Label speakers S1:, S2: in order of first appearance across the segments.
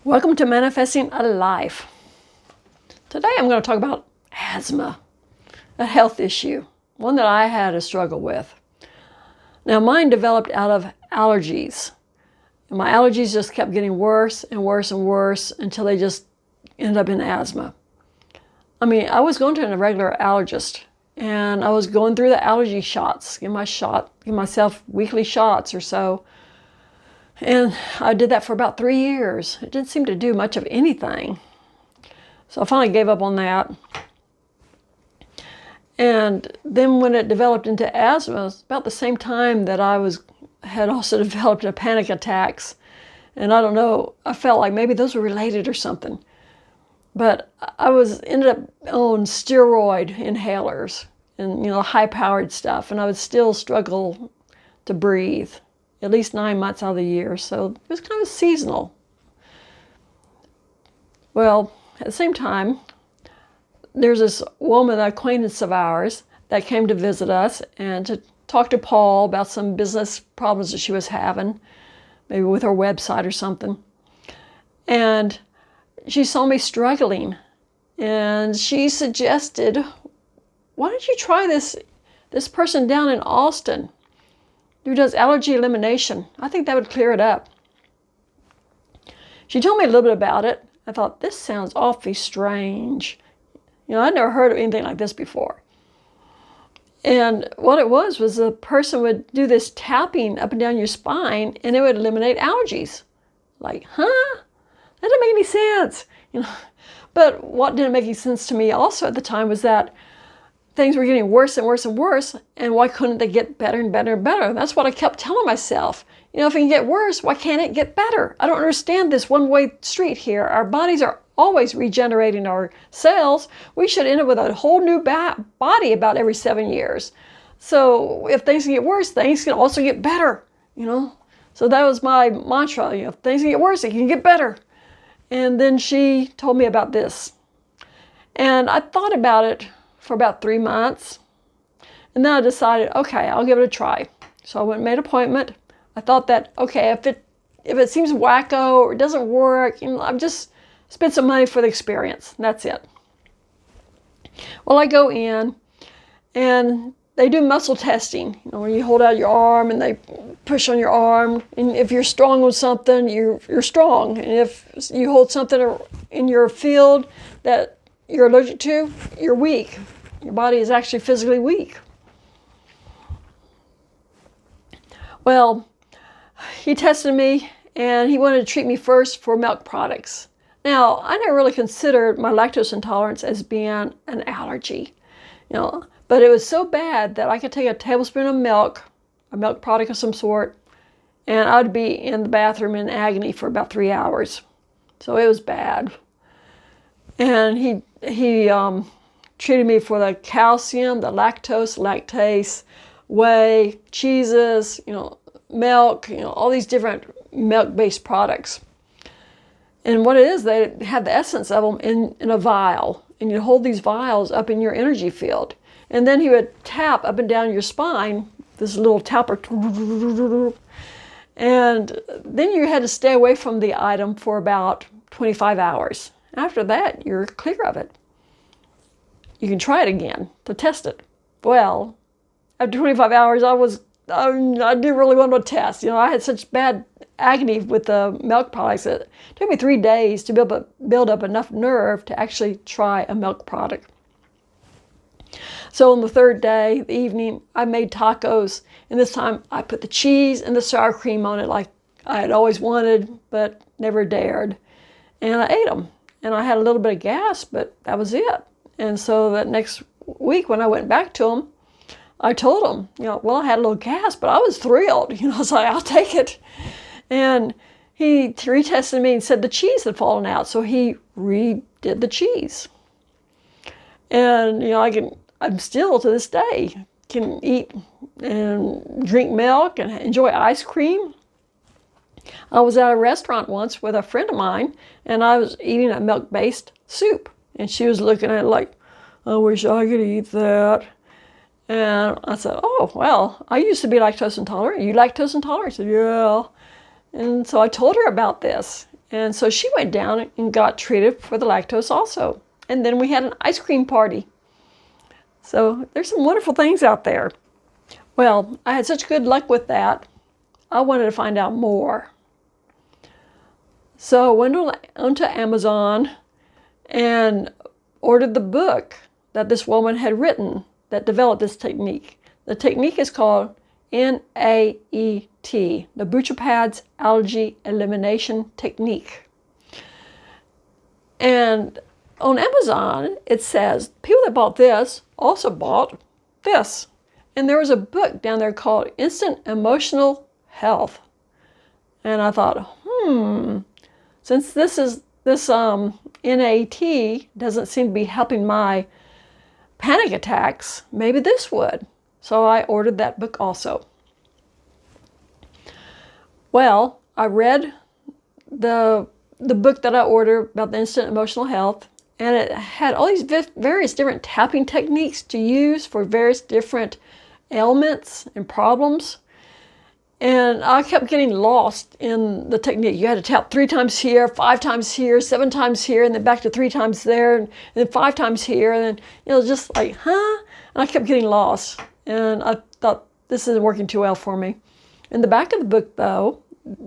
S1: Welcome to Manifesting a Life. Today I'm going to talk about asthma, a health issue, one that I had a struggle with. Now mine developed out of allergies. And my allergies just kept getting worse and worse and worse until they just ended up in asthma. I mean, I was going to a regular allergist and I was going through the allergy shots, give myself weekly shots or so. And I did that for about 3 years. It didn't seem to do much of anything. So I finally gave up on that. And then when it developed into asthma, it was about the same time that I had also developed a panic attacks. And I don't know, I felt like maybe those were related or something. But I ended up on steroid inhalers and, high-powered stuff. And I would still struggle to breathe at least 9 months out of the year. So it was kind of seasonal. Well, at the same time, there's this woman, an acquaintance of ours, that came to visit us and to talk to Paul about some business problems that she was having, maybe with her website or something. And she saw me struggling and she suggested, why don't you try this person down in Austin who does allergy elimination? I think that would clear it up. She told me a little bit about it. I thought, this sounds awfully strange. I'd never heard of anything like this before. And what it was the person would do this tapping up and down your spine and it would eliminate allergies. Like, huh? That didn't make any sense. But what didn't make any sense to me also at the time was that things were getting worse and worse and worse, and why couldn't they get better and better and better? That's what I kept telling myself. If it can get worse, why can't it get better? I don't understand this one-way street here. Our bodies are always regenerating our cells. We should end up with a whole new body about every 7 years. So if things can get worse, things can also get better, So that was my mantra, if things can get worse, it can get better. And then she told me about this. And I thought about it for about 3 months. And then I decided, okay, I'll give it a try. So I went and made an appointment. I thought that, okay, if it seems wacko or it doesn't work, I'm just spend some money for the experience. And that's it. Well, I go in and they do muscle testing. When you hold out your arm and they push on your arm. And if you're strong with something, you're strong. And if you hold something in your field that you're allergic to, you're weak. Your body is actually physically weak. Well, he tested me and he wanted to treat me first for milk products. Now, I never really considered my lactose intolerance as being an allergy, but it was so bad that I could take a tablespoon of milk, a milk product of some sort, and I'd be in the bathroom in agony for about 3 hours. So it was bad. And he treated me for the calcium, the lactose, lactase, whey, cheeses, milk, all these different milk-based products. And what it is, they have the essence of them in a vial. And you hold these vials up in your energy field. And then he would tap up and down your spine, this little tapper. And then you had to stay away from the item for about 25 hours. After that, you're clear of it. You can try it again to test it. Well, after 25 hours, I didn't really want to test. I had such bad agony with the milk products that it took me 3 days to build up enough nerve to actually try a milk product. So on the third day, the evening, I made tacos. And this time I put the cheese and the sour cream on it like I had always wanted, but never dared. And I ate them. And I had a little bit of gas, but that was it. And so that next week when I went back to him, I told him, well, I had a little gas, but I was thrilled. I was like, I'll take it. And he retested me and said the cheese had fallen out. So he redid the cheese. And, I'm still to this day can eat and drink milk and enjoy ice cream. I was at a restaurant once with a friend of mine, and I was eating a milk-based soup. And she was looking at it like, I wish I could eat that. And I said, oh, well, I used to be lactose intolerant. Are you lactose intolerant? She said, yeah. And so I told her about this. And so she went down and got treated for the lactose also. And then we had an ice cream party. So there's some wonderful things out there. Well, I had such good luck with that. I wanted to find out more. So I went onto Amazon and ordered the book that this woman had written that developed this technique. The technique is called NAET, Naturopath's Allergy Elimination Technique. And on Amazon, it says people that bought this also bought this. And there was a book down there called Instant Emotional Health. And I thought, since this NAT doesn't seem to be helping my panic attacks, maybe this would. So I ordered that book also. Well, I read the book that I ordered about the instant emotional health, and it had all these various different tapping techniques to use for various different ailments and problems. And I kept getting lost in the technique. You had to tap 3 times here, 5 times here, 7 times here, and then back to 3 times there, and then 5 times here, and then, just like, huh? And I kept getting lost. And I thought, this isn't working too well for me. In the back of the book, though,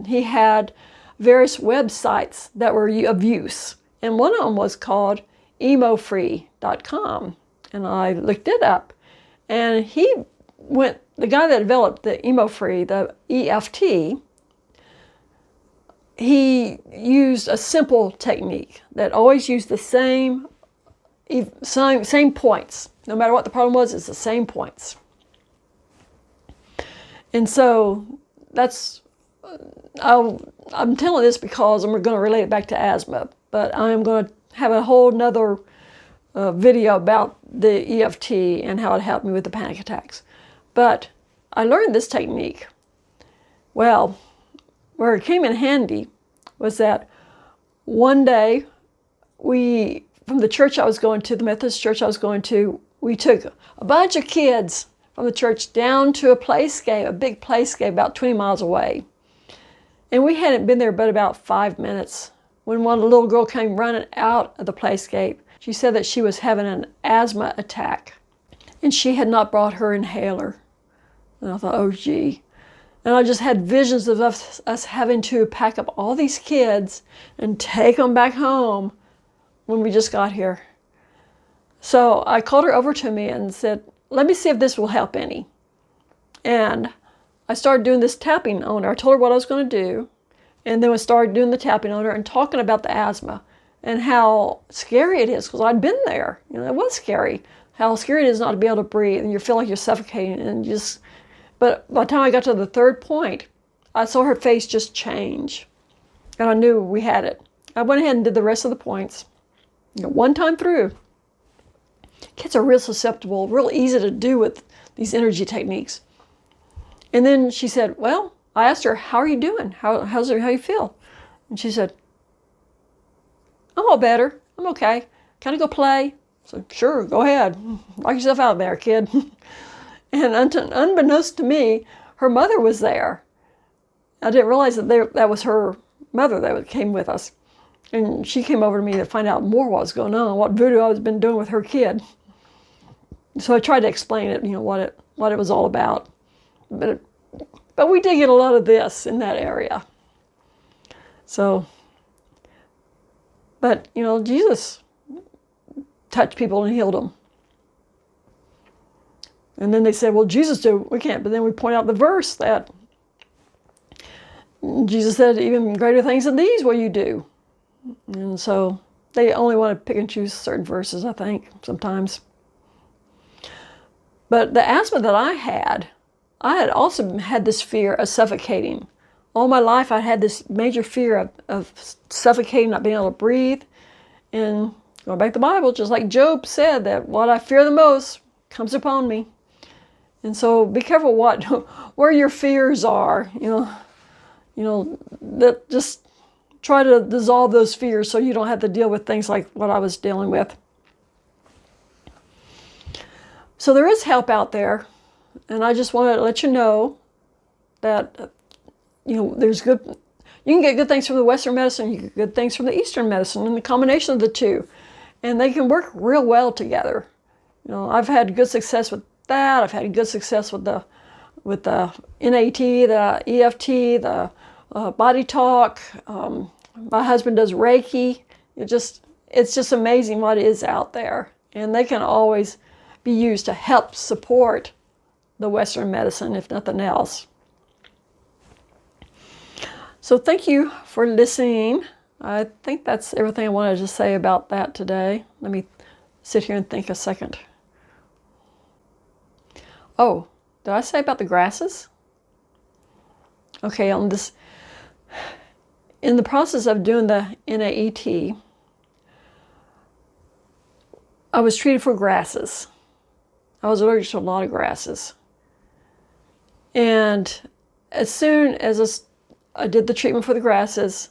S1: he had various websites that were of use. And one of them was called emofree.com. And I looked it up. And the guy that developed the EmoFree, the EFT, he used a simple technique that always used the same points. No matter what the problem was, it's the same points. And so I'm telling this because I'm going to relate it back to asthma, but I'm going to have a whole nother video about the EFT and how it helped me with the panic attacks. But I learned this technique. Well, where it came in handy was that one day from the church I was going to, the Methodist church I was going to, we took a bunch of kids from the church down to a big playscape about 20 miles away. And we hadn't been there but about 5 minutes when one little girl came running out of the playscape. She said that she was having an asthma attack and she had not brought her inhaler. And I thought, oh gee. And I just had visions of us having to pack up all these kids and take them back home when we just got here. So I called her over to me and said, let me see if this will help any. And I started doing this tapping on her. I told her what I was going to do. And then we started doing the tapping on her and talking about the asthma and how scary it is, because I'd been there. It was scary. How scary it is not to be able to breathe and you feel like you're suffocating and But by the time I got to the third point, I saw her face just change. And I knew we had it. I went ahead and did the rest of the points. One time through. Kids are real susceptible, real easy to do with these energy techniques. And then she said, well, I asked her, how are you doing? How you feel? And she said, I'm all better. I'm okay. Can I go play? So sure, go ahead. Knock yourself out there, kid. And unbeknownst to me, her mother was there. I didn't realize that was her mother that came with us. And she came over to me to find out more what was going on, what voodoo I was been doing with her kid. So I tried to explain it, what it was all about. But we did get a lot of this in that area. So, but, Jesus touched people and healed them. And then they said, well, Jesus did, we can't. But then we point out the verse that Jesus said, even greater things than these will you do. And so they only want to pick and choose certain verses, I think, sometimes. But the asthma that I had also had this fear of suffocating. All my life I had this major fear of suffocating, not being able to breathe. And going back to the Bible, just like Job said, that what I fear the most comes upon me. And so be careful where your fears are, that just try to dissolve those fears so you don't have to deal with things like what I was dealing with. So there is help out there, and I just want to let you know that, there's good. You can get good things from the Western medicine, you get good things from the Eastern medicine, and the combination of the two. And they can work real well together. You know, I've had good success with that. I've had good success with the NAT, the EFT, the body talk. My husband does Reiki. It's just amazing what is out there. And they can always be used to help support the Western medicine, if nothing else. So thank you for listening. I think that's everything I wanted to say about that today. Let me sit here and think a second. Oh, did I say about the grasses? Okay, in the process of doing the NAET, I was treated for grasses. I was allergic to a lot of grasses. And as soon as I did the treatment for the grasses,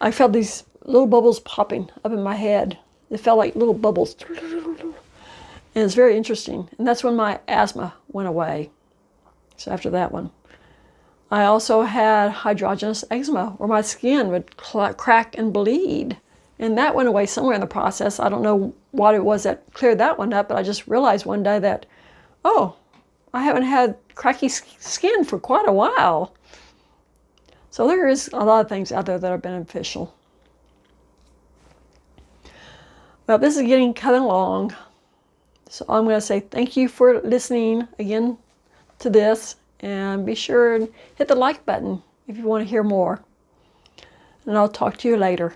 S1: I felt these little bubbles popping up in my head. It felt like little bubbles. And it's very interesting. And that's when my asthma went away. So after that one. I also had hydrogenous eczema, where my skin would crack and bleed. And that went away somewhere in the process. I don't know what it was that cleared that one up, but I just realized one day that, oh, I haven't had cracky skin for quite a while. So there is a lot of things out there that are beneficial. Well, this is getting cut along. So I'm going to say thank you for listening again to this. And be sure and hit the like button if you want to hear more. And I'll talk to you later.